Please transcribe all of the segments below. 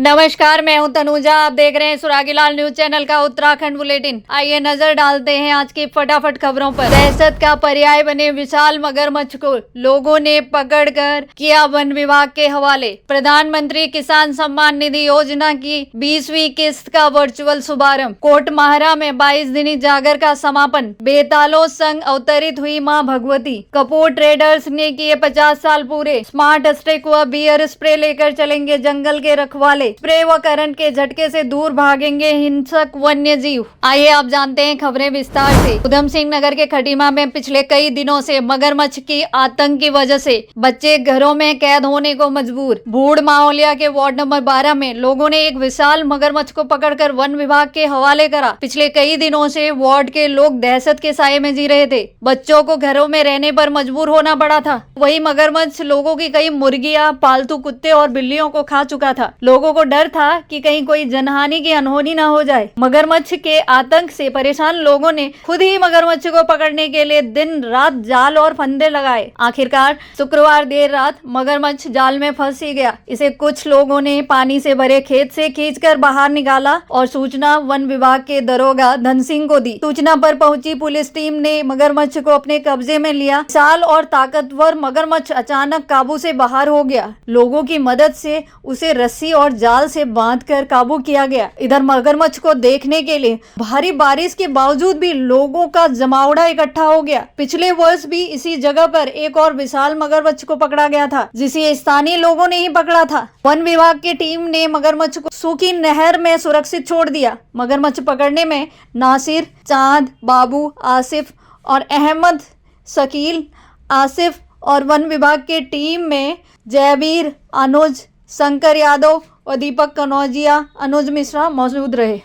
नमस्कार, मैं हूं तनुजा। आप देख रहे हैं सुरागीलाल न्यूज चैनल का उत्तराखंड बुलेटिन। आइए नजर डालते हैं आज की फटाफट खबरों पर। दहशत का पर्याय बने विशाल मगरमच्छ को लोगों ने पकड़कर किया वन विभाग के हवाले। प्रधानमंत्री किसान सम्मान निधि योजना की 20वीं किस्त का वर्चुअल शुभारंभ। कोटमाहरा में 22 दिनी जागर का समापन। बेतालों संग अवतरित हुई मां भगवती। कपूर ट्रेडर्स ने किए 50 साल पूरे। स्मार्ट स्टिक व बियर स्प्रे लेकर चलेंगे जंगल के रखवाले। स्प्रे व करंट के झटके से दूर भागेंगे हिंसक वन्य जीव। आइए आप जानते हैं खबरें विस्तार से। उधम सिंह नगर के खटीमा में पिछले कई दिनों से मगरमच्छ की आतंक की वजह से बच्चे घरों में कैद होने को मजबूर। बूढ़ माहौलिया के वार्ड नंबर 12 में लोगों ने एक विशाल मगरमच्छ को पकड़कर वन विभाग के हवाले करा। पिछले कई दिनों से वार्ड के लोग दहशत के साये में जी रहे थे। बच्चों को घरों में रहने पर मजबूर होना पड़ा था। वही मगरमच्छ लोगों की कई मुर्गियां, पालतू कुत्ते और बिल्लियों को खा चुका था। लोगों को डर था कि कहीं कोई जनहानि की अनहोनी न हो जाए। मगरमच्छ के आतंक से परेशान लोगों ने खुद ही मगरमच्छ को पकड़ने के लिए दिन रात जाल और फंदे लगाए। आखिरकार शुक्रवार देर रात मगरमच्छ जाल में फंस ही गया। इसे कुछ लोगों ने पानी से भरे खेत से खींचकर बाहर निकाला और सूचना वन विभाग के दरोगा धन सिंह को दी। सूचना पर पहुंची पुलिस टीम ने मगरमच्छ को अपने कब्जे में लिया। विशाल और ताकतवर मगरमच्छ अचानक काबू से बाहर हो गया। लोगों की मदद से उसे रस्सी और जाल से बांधकर काबू किया गया। इधर मगरमच्छ को देखने के लिए भारी बारिश के बावजूद भी लोगों का जमावड़ा इकट्ठा हो गया। पिछले वर्ष भी इसी जगह पर एक और विशाल मगरमच्छ को पकड़ा गया था, जिसे स्थानीय लोगों ने ही पकड़ा था। वन विभाग की टीम ने मगरमच्छ को सूखी नहर में सुरक्षित छोड़ दिया। मगरमच्छ पकड़ने में नासिर, चांद, बाबू, आसिफ और अहमद, शकील, आसिफ और वन विभाग की टीम में जयबीर, अनुज, शंकर यादव और दीपक कनौजिया, अनुज मिश्रा मौजूद रहे।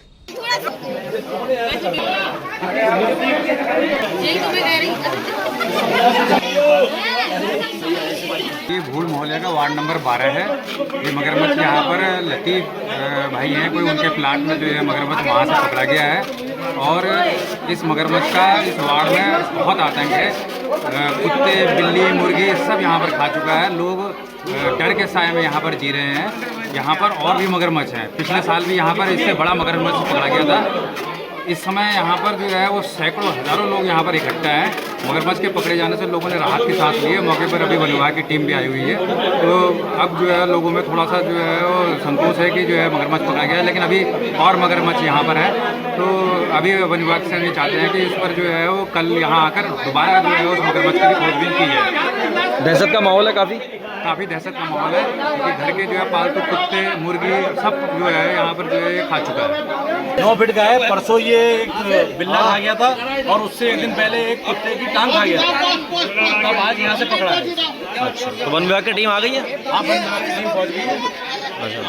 ये भूड़ मोहल्ले का वार्ड नंबर 12 है। ये मगरमच्छ यहाँ पर लतीफ़ भाई हैं, कोई उनके प्लाट में जो है मगरमच्छ वहाँ से पकड़ा गया है और इस मगरमच्छ का इस वार्ड में बहुत आतंक है। कुत्ते, बिल्ली, मुर्गी सब यहाँ पर खा चुका है। लोग डर के साए में यहाँ पर जी रहे हैं। यहाँ पर और भी मगरमच्छ हैं। पिछले साल भी यहाँ पर इससे बड़ा मगरमच्छ पकड़ा गया था। इस समय यहाँ पर जो है वो सैकड़ों हज़ारों लोग यहाँ पर इकट्ठा हैं। मगरमच्छ के पकड़े जाने से लोगों ने राहत की सांस ली है। मौके पर अभी वन विभाग की टीम भी आई हुई है। तो अब जो है लोगों में थोड़ा सा जो है वो संतोष है कि जो है मगरमच्छ पकड़ा गया है, लेकिन अभी और मगरमच्छ यहाँ पर है। तो अभी वन विभाग से ये चाहते हैं कि इस पर जो है वो कल यहाँ आकर दोबारा जो है उस मगरमच्छ की खोजबीन की जाए। दहशत का माहौल है, काफ़ी दहशत का माहौल है, क्योंकि घर के जो है पालतू कुत्ते, मुर्गी सब जो है यहाँ पर जो है ये खा चुका है। 9 फीट का है। परसों ये एक बिल्ला खा गया था और उससे एक दिन पहले एक कुत्ते की टांग खा गया था। तब आज यहाँ से पकड़ा है। अच्छा, तो वन विभाग की टीम आ गई है? हाँ, वन विभाग की टीम पहुँच गई है। अच्छा,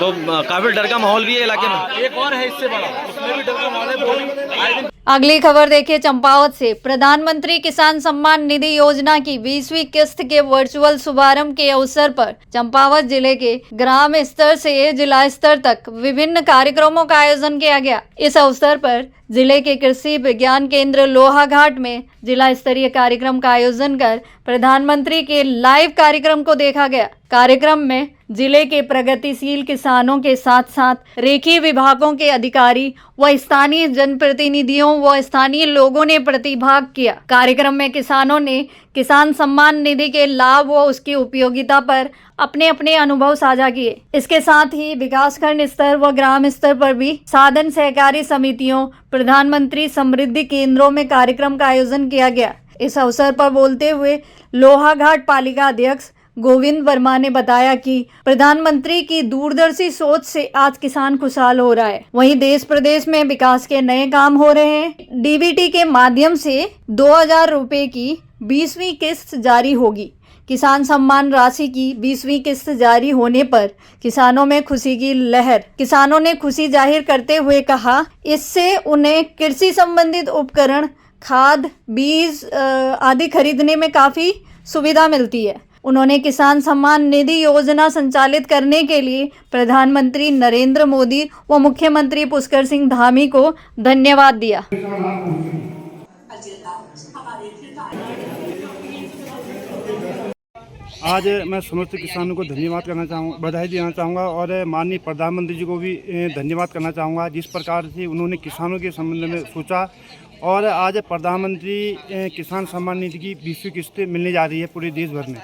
तो काफी डर का माहौल भी है इलाके में। एक और है इससे बड़ा, उसमें भी डर का माहौल है। अगली खबर देखिए चंपावत से। प्रधानमंत्री किसान सम्मान निधि योजना की 20वीं किस्त के वर्चुअल शुभारंभ के अवसर पर चंपावत जिले के ग्राम स्तर से जिला स्तर तक विभिन्न कार्यक्रमों का आयोजन किया गया। इस अवसर पर जिले के कृषि विज्ञान केंद्र लोहाघाट में जिला स्तरीय कार्यक्रम का आयोजन कर प्रधानमंत्री के लाइव कार्यक्रम को देखा गया। कार्यक्रम में जिले के प्रगतिशील किसानों के साथ साथ रेखीय विभागों के अधिकारी व स्थानीय जनप्रतिनिधियों व स्थानीय लोगों ने प्रतिभाग किया। कार्यक्रम में किसानों ने किसान सम्मान निधि के लाभ व उसकी उपयोगिता पर अपने अपने अनुभव साझा किए। इसके साथ ही विकासखंड स्तर व ग्राम स्तर पर भी साधन सहकारी समितियों, प्रधानमंत्री समृद्धि केंद्रों में कार्यक्रम का आयोजन किया गया। इस अवसर पर बोलते हुए लोहाघाट पालिका अध्यक्ष गोविंद वर्मा ने बताया कि प्रधानमंत्री की दूरदर्शी सोच से आज किसान खुशहाल हो रहा है। वहीं देश प्रदेश में विकास के नए काम हो रहे हैं। डीबीटी के माध्यम से 2000 रुपए की 20वीं किस्त जारी होगी। किसान सम्मान राशि की 20वीं किस्त जारी होने पर किसानों में खुशी की लहर। किसानों ने खुशी जाहिर करते हुए कहा, इससे उन्हें कृषि संबंधित उपकरण, खाद, बीज आदि खरीदने में काफी सुविधा मिलती है। उन्होंने किसान सम्मान निधि योजना संचालित करने के लिए प्रधानमंत्री नरेंद्र मोदी व मुख्यमंत्री पुष्कर सिंह धामी को धन्यवाद दिया। आज मैं समस्त किसानों को धन्यवाद करना चाहूँगा, बधाई देना चाहूँगा और माननीय प्रधानमंत्री जी को भी धन्यवाद करना चाहूँगा जिस प्रकार से उन्होंने किसानों के संबंध में सोचा। और आज प्रधानमंत्री किसान सम्मान निधि की 20वीं किस्त मिलने जा रही है पूरे देश भर में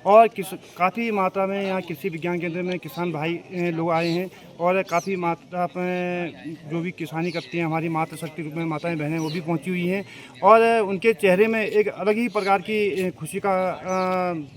और काफ़ी मात्रा में यहाँ कृषि विज्ञान केंद्र में किसान भाई लोग आए हैं और काफ़ी मात्रा में जो भी किसानी करती हैं हमारी मातृशक्ति रूप में माताएं बहनें वो भी पहुंची हुई हैं और उनके चेहरे में एक अलग ही प्रकार की खुशी का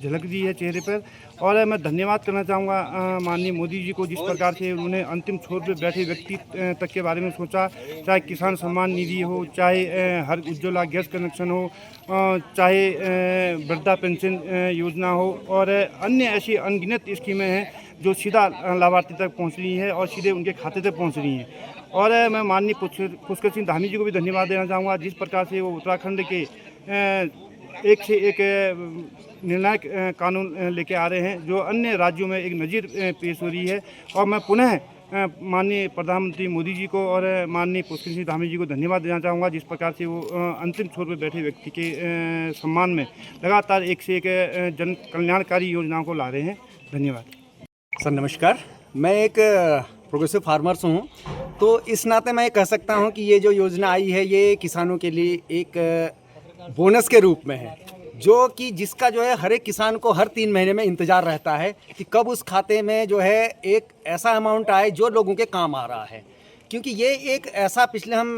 झलक दी है चेहरे पर। और मैं धन्यवाद करना चाहूँगा माननीय मोदी जी को जिस प्रकार से उन्होंने अंतिम छोर पर बैठे व्यक्ति तक के बारे में सोचा, चाहे किसान सम्मान निधि हो, चाहे हर उज्ज्वला गैस कनेक्शन हो, चाहे वृद्धा पेंशन योजना हो और अन्य ऐसी अनगिनत स्कीमें हैं जो सीधा लाभार्थी तक पहुंच रही है और सीधे उनके खाते तक पहुंच रही हैं। और मैं माननीय पुष्कर सिंह धामी जी को भी धन्यवाद देना चाहूँगा जिस प्रकार से वो उत्तराखंड के एक से एक निर्णायक कानून लेके आ रहे हैं जो अन्य राज्यों में एक नज़ीर पेश हो रही है। और मैं पुनः माननीय प्रधानमंत्री मोदी जी को और माननीय पुष्कर सिंह धामी जी को धन्यवाद देना चाहूँगा जिस प्रकार से वो अंतिम छोर पर बैठे व्यक्ति के सम्मान में लगातार एक से एक जन कल्याणकारी योजनाओं को ला रहे हैं। धन्यवाद सर। नमस्कार, मैं एक प्रोग्रेसिव फार्मर्स हूँ, तो इस नाते मैं कह सकता हूँ कि ये जो योजना आई है ये किसानों के लिए एक बोनस के रूप में है, जो कि जिसका जो है हर एक किसान को हर 3 महीने में इंतज़ार रहता है कि कब उस खाते में जो है एक ऐसा अमाउंट आए जो लोगों के काम आ रहा है। क्योंकि ये एक ऐसा पिछले हम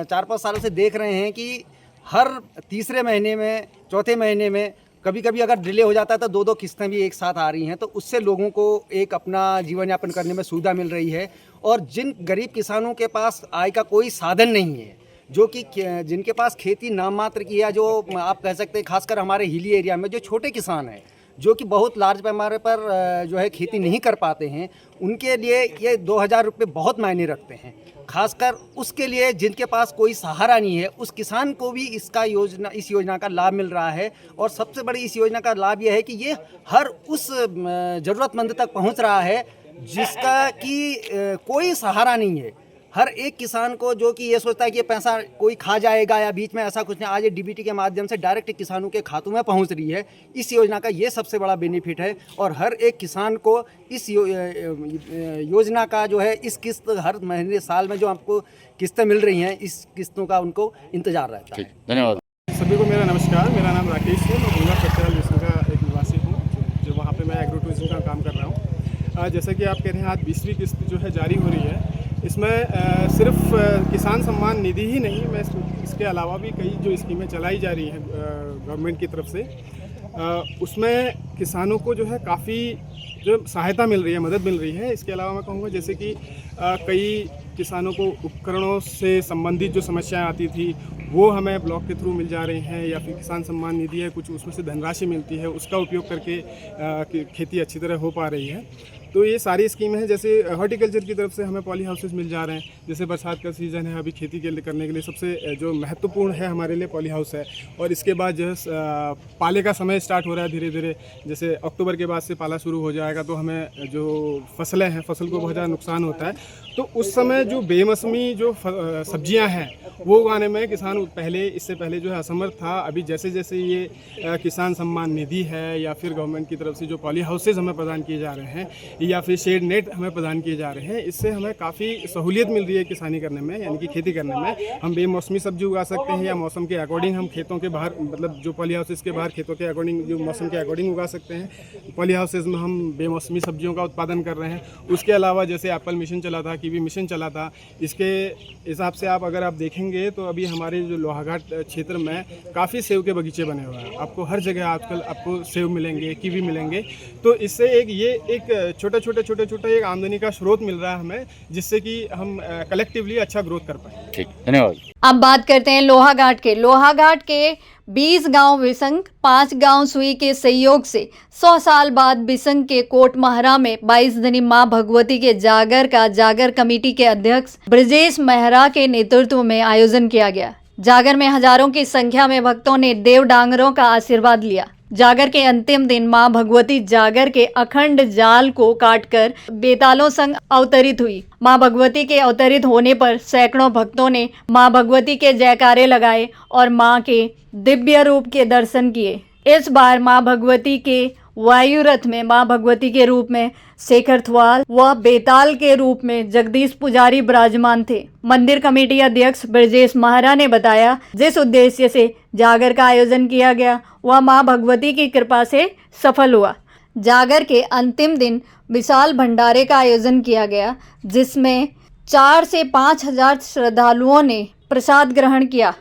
4-5 सालों से देख रहे हैं कि हर तीसरे महीने में, चौथे महीने में कभी कभी अगर डिले हो जाता है तो 2-2 किस्तें भी एक साथ आ रही हैं, तो उससे लोगों को एक अपना जीवन यापन करने में सुविधा मिल रही है। और जिन गरीब किसानों के पास आय का कोई साधन नहीं है, जो कि जिनके पास खेती नाम मात्र की है, जो आप कह सकते हैं खासकर हमारे हिली एरिया में जो छोटे किसान हैं जो कि बहुत लार्ज पैमाने पर जो है खेती नहीं कर पाते हैं, उनके लिए ये 2000 रुपये बहुत मायने रखते हैं। खासकर उसके लिए जिनके पास कोई सहारा नहीं है, उस किसान को भी इस योजना का लाभ मिल रहा है। और सबसे बड़ी इस योजना का लाभ यह है कि ये हर उस ज़रूरतमंद तक पहुंच रहा है जिसका कि कोई सहारा नहीं है। हर एक किसान को जो कि ये सोचता है कि ये पैसा कोई खा जाएगा या बीच में ऐसा कुछ नहीं, आज ये डीबीटी के माध्यम से डायरेक्ट किसानों के खातों में पहुंच रही है। इस योजना का ये सबसे बड़ा बेनिफिट है और हर एक किसान को इस योजना का जो है इस किस्त हर महीने साल में जो आपको किस्तें मिल रही हैं, इस किस्तों का उनको इंतजार रहता है। धन्यवाद सभी को मेरा नमस्कार। मेरा नाम राकेश है, मैं गंगा चतरा का एक निवासी हूँ जो वहाँ पे मैं एग्रो टूरिज्म का काम कर रहा हूँ। जैसा कि आप कह रहे हैं आज 20वीं किस्त जो है जारी हो रही है। इसमें सिर्फ किसान सम्मान निधि ही नहीं, मैं इसके अलावा भी कई जो स्कीमें चलाई जा रही हैं गवर्नमेंट की तरफ से, उसमें किसानों को जो है काफ़ी जो सहायता मिल रही है, मदद मिल रही है। इसके अलावा मैं कहूँगा जैसे कि कई किसानों को उपकरणों से संबंधित जो समस्याएं आती थी वो हमें ब्लॉक के थ्रू मिल जा रही हैं, या फिर किसान सम्मान निधि है कुछ उसमें से धनराशि मिलती है, उसका उपयोग करके खेती अच्छी तरह हो पा रही है। तो ये सारी स्कीमें हैं। जैसे हॉर्टिकल्चर की तरफ से हमें पॉली हाउसेस मिल जा रहे हैं। जैसे बरसात का सीज़न है, अभी खेती के लिए करने के लिए सबसे जो महत्वपूर्ण है हमारे लिए पॉली हाउस है। और इसके बाद जो है पाले का समय स्टार्ट हो रहा है धीरे धीरे, जैसे अक्टूबर के बाद से पाला शुरू हो जाएगा तो हमें जो फसलें हैं, फसल को बहुत ज़्यादा नुकसान होता है। तो उस समय जो बेमौसमी जो सब्जियां हैं वो उगाने में किसान इससे पहले जो है असमर्थ था। अभी जैसे जैसे ये किसान सम्मान निधि है या फिर गवर्नमेंट की तरफ से जो पॉली हाउसेज हमें प्रदान किए जा रहे हैं या फिर शेड नेट हमें प्रदान किए जा रहे हैं, इससे हमें काफ़ी सहूलियत मिल रही है किसानी करने में, यानी कि खेती करने में। हम बेमौसमी सब्जी उगा सकते हैं या मौसम के अकॉर्डिंग हम खेतों के बाहर, मतलब जो पॉली हाउसेज के बाहर खेतों के अकॉर्डिंग जो मौसम के अकॉर्डिंग उगा सकते हैं। पॉली हाउसेज में हम बेमौसमी सब्जियों का उत्पादन कर रहे हैं। उसके अलावा जैसे एप्पल मिशन चला था, कीवी मिशन चला था, इसके हिसाब से अगर आप देखेंगे तो अभी हमारे जो लोहाघाट क्षेत्र में काफ़ी सेब के बगीचे बने हुए हैं। आपको हर जगह आजकल आपको सेब मिलेंगे, कीवी मिलेंगे। तो इससे एक छोटा एक आमदनी का स्रोत मिल रहा है हमें, जिससे कि हम कलेक्टिवली अच्छा ग्रोथ कर पाए। ठीक, धन्यवाद। अब बात करते हैं लोहाघाट के 20 गांव बिसंग, 5 गांव सुई के सहयोग से 100 साल बाद बिसंग के कोट महरा में 22 दिनी मां भगवती के जागर कमेटी के अध्यक्ष ब्रजेश मेहरा के नेतृत्व में आयोजन किया गया। जागर में हजारों की संख्या में भक्तों ने देव डांगरों का आशीर्वाद लिया। जागर के अंतिम दिन मां भगवती जागर के अखंड जाल को काटकर बेतालों संग अवतरित हुई। मां भगवती के अवतरित होने पर सैकड़ों भक्तों ने मां भगवती के जयकारे लगाए और मां के दिव्य रूप के दर्शन किए। इस बार मां भगवती के वायुरथ में मां भगवती के रूप में शेखर थवाल व बेताल के रूप में जगदीश पुजारी विराजमान थे। मंदिर कमेटी अध्यक्ष ब्रजेश महारा ने बताया, जिस उद्देश्य से जागर का आयोजन किया गया वह मां भगवती की कृपा से सफल हुआ। जागर के अंतिम दिन विशाल भंडारे का आयोजन किया गया, जिसमें 4 से 5 हजार श्रद्धालुओं ने प्रसाद ग्रहण किया।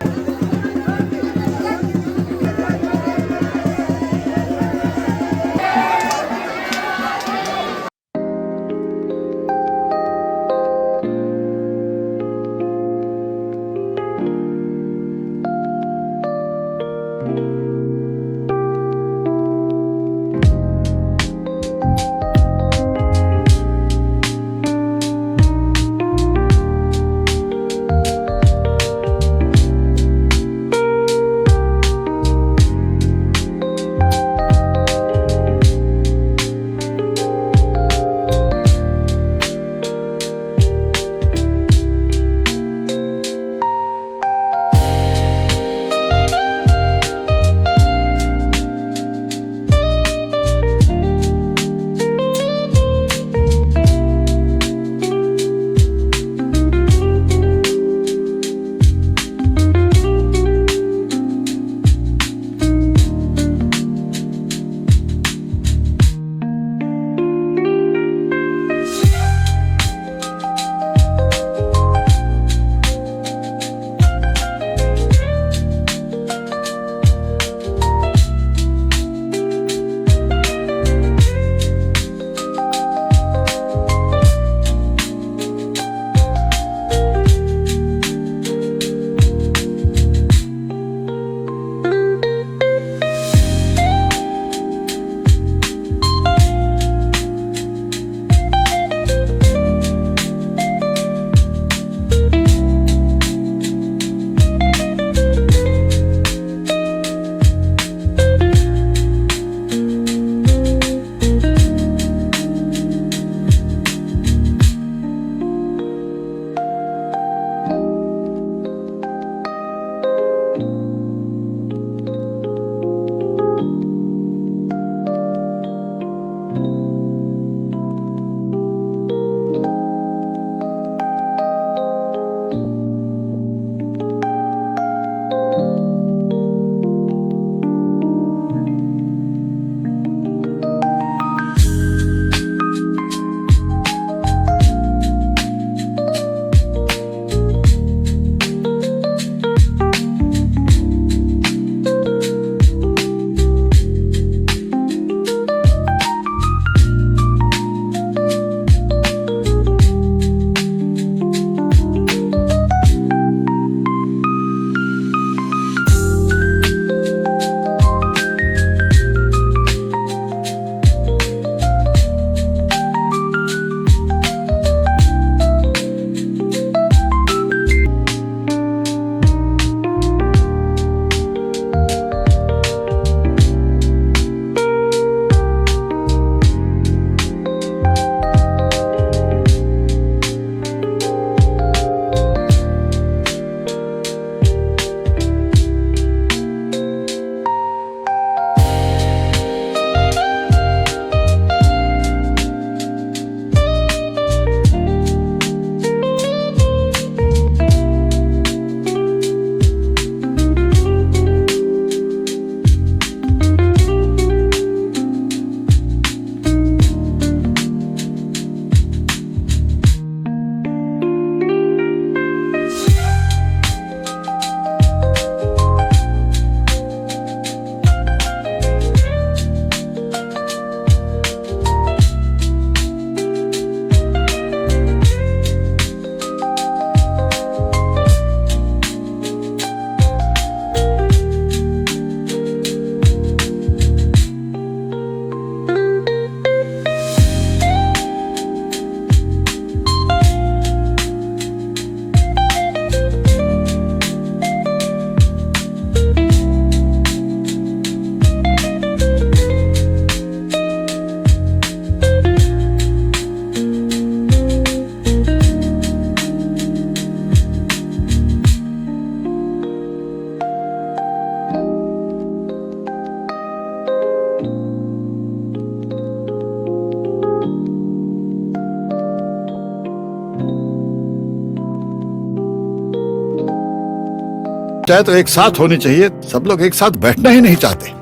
चाहे तो एक साथ होनी चाहिए, सब लोग एक साथ बैठना ही नहीं चाहते।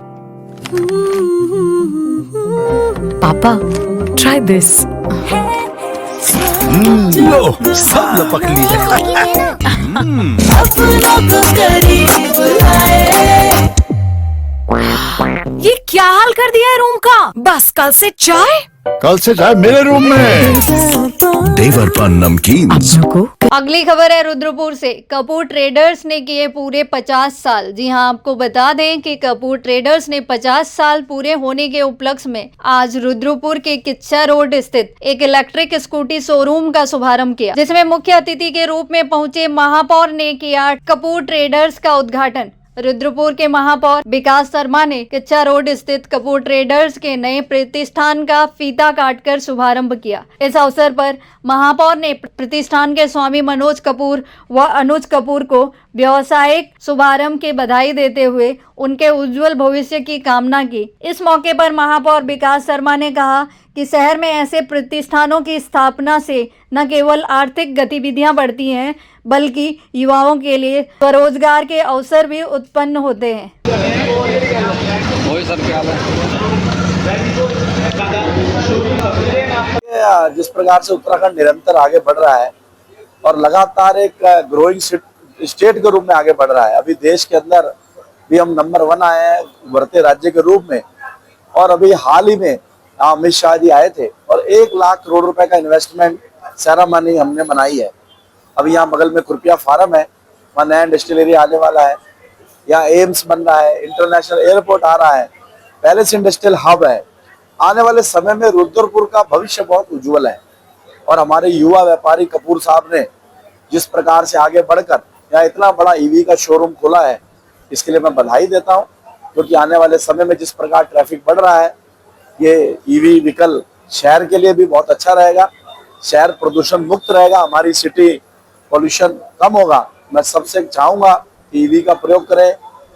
पापा, try this. लो, सब लपक लिए। ये क्या हाल कर दिया है रूम का? बस कल से चाय। कल से चाय मेरे रूम में। देवर पान नमकीन। अगली खबर है रुद्रपुर से। कपूर ट्रेडर्स ने किए पूरे 50 साल। जी हां, आपको बता दें कि कपूर ट्रेडर्स ने 50 साल पूरे होने के उपलक्ष्य में आज रुद्रपुर के किच्चा रोड स्थित एक इलेक्ट्रिक स्कूटी शोरूम का शुभारंभ किया, जिसमें मुख्य अतिथि के रूप में पहुंचे महापौर ने किया कपूर ट्रेडर्स का उद्घाटन। रुद्रपुर के महापौर विकास शर्मा ने किच्चा रोड स्थित कपूर ट्रेडर्स के नए प्रतिष्ठान का फीता काटकर शुभारंभ किया। इस अवसर पर महापौर ने प्रतिष्ठान के स्वामी मनोज कपूर व अनुज कपूर को व्यावसायिक शुभारंभ की बधाई देते हुए उनके उज्जवल भविष्य की कामना की। इस मौके पर महापौर विकास शर्मा ने कहा कि शहर में ऐसे प्रतिष्ठानों की स्थापना से न केवल आर्थिक गतिविधियां बढ़ती हैं, बल्कि युवाओं के लिए स्वरोजगार के अवसर भी उत्पन्न होते हैं। जिस प्रकार से उत्तराखंड निरंतर आगे बढ़ रहा है और लगातार एक ग्रोइंग स्टेट के रूप में आगे बढ़ रहा है, अभी देश के अंदर भी हम नंबर 1 आए हैं उभरते राज्य के रूप में। और अभी हाल ही में अमित शाह जी आए थे और 1 लाख करोड़ रुपए का इन्वेस्टमेंट सेरेमनी हमने बनाई है। अभी यहाँ बगल में खुरपिया फार्म है, वहाँ नया इंडस्ट्रियल एरिया आने वाला है, यहाँ एम्स बन रहा है, इंटरनेशनल एयरपोर्ट आ रहा है, पैलेस इंडस्ट्रियल हब है। आने वाले समय में रुद्रपुर का भविष्य बहुत उज्जवल है। और हमारे युवा व्यापारी कपूर साहब ने जिस प्रकार से आगे बढ़कर यहाँ इतना बड़ा ईवी का शोरूम खोला है, इसके लिए मैं बधाई देता हूँ, क्योंकि आने वाले समय में जिस प्रकार ट्रैफिक बढ़ रहा है, ये ईवी व्हीकल शहर के लिए भी बहुत अच्छा रहेगा। शहर प्रदूषण मुक्त रहेगा, हमारी सिटी पॉल्यूशन कम होगा। मैं सबसे चाहूँगा कि ईवी का प्रयोग करें,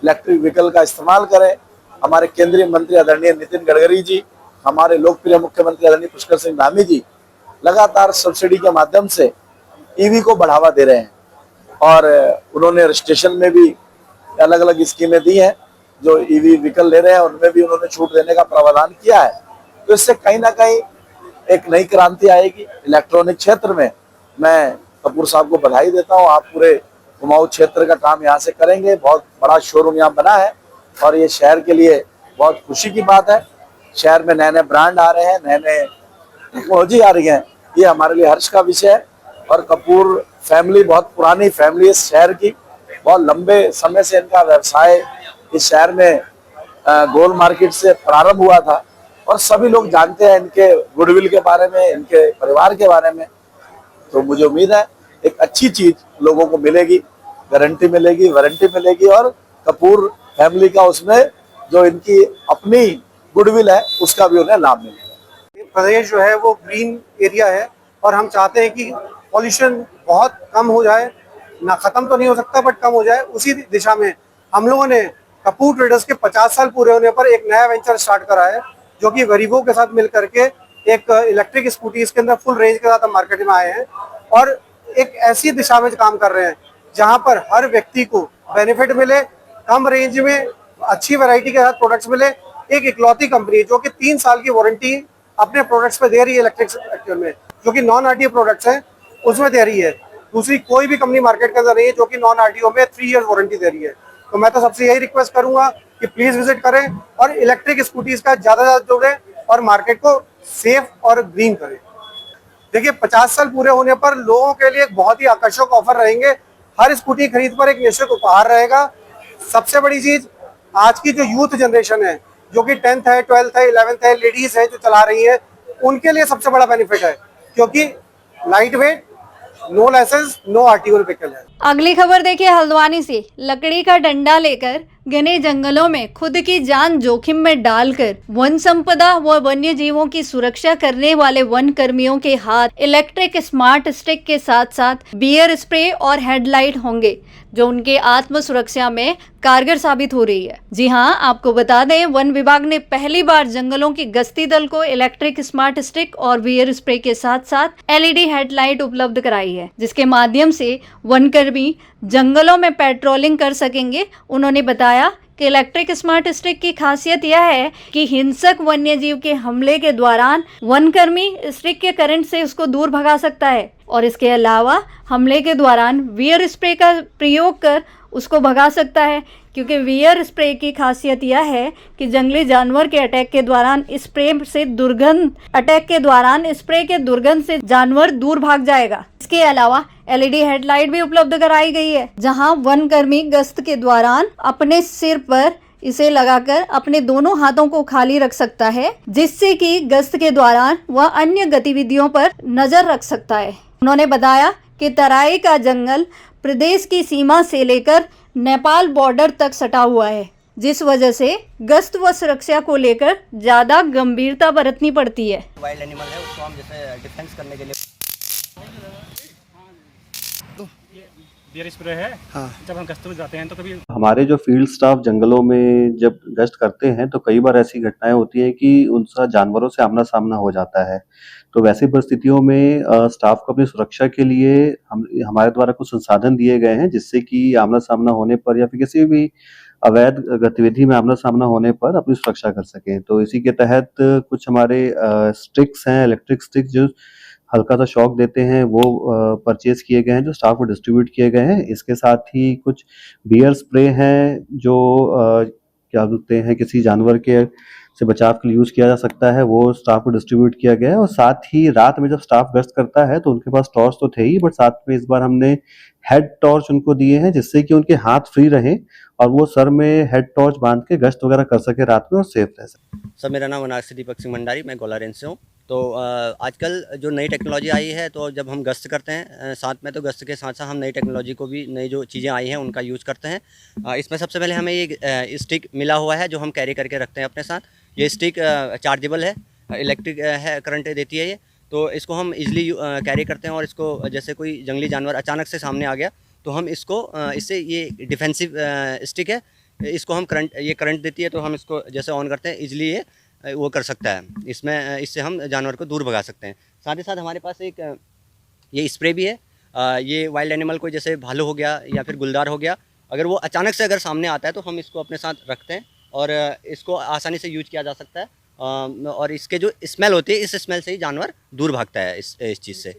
इलेक्ट्रिक व्हीकल का इस्तेमाल करें। हमारे केंद्रीय मंत्री आदरणीय नितिन गडकरी जी, हमारे लोकप्रिय मुख्यमंत्री आदरणीय पुष्कर सिंह धामी जी लगातार सब्सिडी के माध्यम से ईवी को बढ़ावा दे रहे हैं और उन्होंने रजिस्ट्रेशन में भी अलग अलग स्कीमें दी हैं। जो ईवी व्हीकल ले रहे हैं उनमें भी उन्होंने छूट देने का प्रावधान किया है। तो इससे कहीं ना कहीं एक नई क्रांति आएगी इलेक्ट्रॉनिक क्षेत्र में। मैं कपूर साहब को बधाई देता हूँ। आप पूरे कुमाऊं क्षेत्र का काम यहाँ से करेंगे। बहुत बड़ा शोरूम यहाँ बना है और ये शहर के लिए बहुत खुशी की बात है। शहर में नए नए ब्रांड आ रहे हैं, नए नए टेक्नोलॉजी आ रही है, ये हमारे लिए हर्ष का विषय है। और कपूर फैमिली बहुत पुरानी फैमिली इस शहर की, बहुत लंबे समय से इनका व्यवसाय इस शहर में गोल मार्केट से प्रारंभ हुआ था और सभी लोग जानते हैं इनके गुडविल के बारे में, इनके परिवार के बारे में। तो मुझे उम्मीद है एक अच्छी चीज लोगों को मिलेगी, गारंटी मिलेगी, वारंटी मिलेगी और कपूर फैमिली का उसमें जो इनकी अपनी गुडविल है उसका भी उन्हें लाभ मिलेगा। प्रदेश जो है वो ग्रीन एरिया है और हम चाहते हैं कि पॉल्यूशन बहुत कम हो जाए, ना खत्म तो नहीं हो सकता बट कम हो जाए। उसी दिशा में हम लोगों ने कपूर ट्रेडर्स के 50 साल पूरे होने पर एक नया वेंचर स्टार्ट करा है, जो कि गरीबों के साथ मिल करके एक इलेक्ट्रिक स्कूटी इसके अंदर फुल रेंज के साथ हम मार्केट में आए हैं और एक ऐसी दिशा में काम कर रहे हैं जहां पर हर व्यक्ति को बेनिफिट मिले, कम रेंज में अच्छी वैरायटी के साथ प्रोडक्ट्स मिले। एक इकलौती कंपनी जो कि 3 साल की वारंटी अपने प्रोडक्ट्स पे दे रही है इलेक्ट्रिक सेक्टर में, जो कि नॉन आरटीओ प्रोडक्ट्स हैं उसमें दे रही है। दूसरी कोई भी कंपनी मार्केट के अंदर नहीं है जो कि नॉन आरटीओ में 3 इयर्स वारंटी दे रही है। तो मैं तो सबसे यही रिक्वेस्ट करूंगा कि प्लीज विजिट करें और इलेक्ट्रिक स्कूटीज का ज्यादा से ज्यादा जोड़ें और मार्केट को सेफ और ग्रीन करें। देखिए 50 साल पूरे होने पर लोगों के लिए एक बहुत ही आकर्षक ऑफर रहेंगे। हर स्कूटी खरीद पर एक निश्चित उपहार रहेगा। सबसे बड़ी चीज, आज की जो यूथ जनरेशन है जो कि 10th है, 12th है, 11th है, लेडीज है जो चला रही है, उनके लिए सबसे बड़ा बेनिफिट है क्योंकि light weight, no license, no RTO vehicle है। अगली खबर देखिए हल्द्वानी से। लकड़ी का डंडा लेकर घने जंगलों में खुद की जान जोखिम में डालकर वन संपदा व वन्य जीवों की सुरक्षा करने वाले वन कर्मियों के हाथ इलेक्ट्रिक स्मार्ट स्टिक के साथ साथ बियर स्प्रे और हेडलाइट होंगे, जो उनके आत्म सुरक्षा में कारगर साबित हो रही है। जी हां, आपको बता दें वन विभाग ने पहली बार जंगलों की गश्ती दल को इलेक्ट्रिक स्मार्ट स्टिक और बियर स्प्रे के साथ साथ LED हेडलाइट उपलब्ध कराई है, जिसके माध्यम से वन कर्मी जंगलों में पेट्रोलिंग कर सकेंगे। उन्होंने बताया कि इलेक्ट्रिक स्मार्ट स्टिक की खासियत यह है कि हिंसक वन्य जीव के हमले के दौरान वनकर्मी स्टिक के करंट से उसको दूर भगा सकता है और इसके अलावा हमले के दौरान वियर स्प्रे का प्रयोग कर उसको भगा सकता है, क्योंकि वियर स्प्रे की खासियत यह है कि जंगली जानवर के अटैक के दौरान स्प्रे के दुर्गंध से जानवर दूर भाग जाएगा। इसके अलावा एलईडी हेडलाइट भी उपलब्ध कराई गई है, जहां वनकर्मी गश्त के दौरान अपने सिर पर इसे लगाकर अपने दोनों हाथों को खाली रख सकता है, जिससे कि गश्त के दौरान वह अन्य गतिविधियों पर नजर रख सकता है। उन्होंने बताया कि तराई का जंगल प्रदेश की सीमा से लेकर नेपाल बॉर्डर तक सटा हुआ है, जिस वजह से गश्त व सुरक्षा को लेकर ज्यादा गंभीरता बरतनी पड़ती है। वाइल्ड एनिमल है, उसको हम जैसे डिफेंस करने के लिए बियर स्प्रे है। हाँ। जब हम गश्त में जाते हैं तो कभी हमारे जो फील्ड स्टाफ जंगलों में जब गश्त करते हैं तो कई बार ऐसी घटनाएं होती हैं कि उनका जानवरों से आमना सामना हो जाता है। तो वैसी परिस्थितियों में स्टाफ को अपनी सुरक्षा के लिए हमारे द्वारा कुछ संसाधन दिए गए हैं, जिससे कि आमना सामना होने पर या फिर किसी भी अवैध गतिविधि में आमना सामना होने पर अपनी सुरक्षा कर सकें। तो इसी के तहत कुछ हमारे स्टिक्स हैं, इलेक्ट्रिक स्टिक्स जो हल्का सा शॉक देते हैं, वो परचेज किए गए हैं, जो स्टाफ को डिस्ट्रीब्यूट किए गए हैं। इसके साथ ही कुछ बियर स्प्रे हैं जो क्या बोलते हैं किसी जानवर के से बचाव के लिए यूज किया जा सकता है, वो स्टाफ को डिस्ट्रीब्यूट किया गया है। और साथ ही रात में जब स्टाफ गश्त करता है तो उनके पास टॉर्च तो थे ही, बट साथ में इस बार हमने हेड टॉर्च उनको दिए हैं, जिससे कि उनके हाथ फ्री रहें और वो सर में हेड टॉर्च बांध के गश्त वगैरह कर सके रात में और सेफ रह सके। सर, मेरा नाम अनारसी दीपक सिंह भंडारी, मैं गोला रेंज से हूँ। तो आजकल जो नई टेक्नोलॉजी आई है, तो जब हम गश्त करते हैं साथ में, तो गश्त के साथ साथ हम नई टेक्नोलॉजी को भी, नई जो चीज़ें आई हैं उनका यूज़ करते हैं। इसमें सबसे पहले हमें ये स्टिक मिला हुआ है जो हम कैरी करके रखते हैं अपने साथ। ये स्टिक चार्जेबल है, इलेक्ट्रिक है, करंट देती है ये। तो इसको हम इजीली कैरी करते हैं और इसको जैसे कोई जंगली जानवर अचानक से सामने आ गया तो हम इसको इससे, ये डिफेंसिव स्टिक है, इसको हम करंट देती है, तो हम इसको जैसे ऑन करते हैं इजीली ये वो कर सकता है। इससे हम जानवर को दूर भगा सकते हैं। साथ ही साथ हमारे पास एक ये स्प्रे भी है। ये वाइल्ड एनिमल को, जैसे भालू हो गया या फिर गुलदार हो गया, अगर वो अचानक से अगर सामने आता है तो हम इसको अपने साथ रखते हैं और इसको आसानी से यूज किया जा सकता है। और इसके जो स्मेल होती है, इस स्मेल से ही जानवर दूर भागता है इस चीज़ से।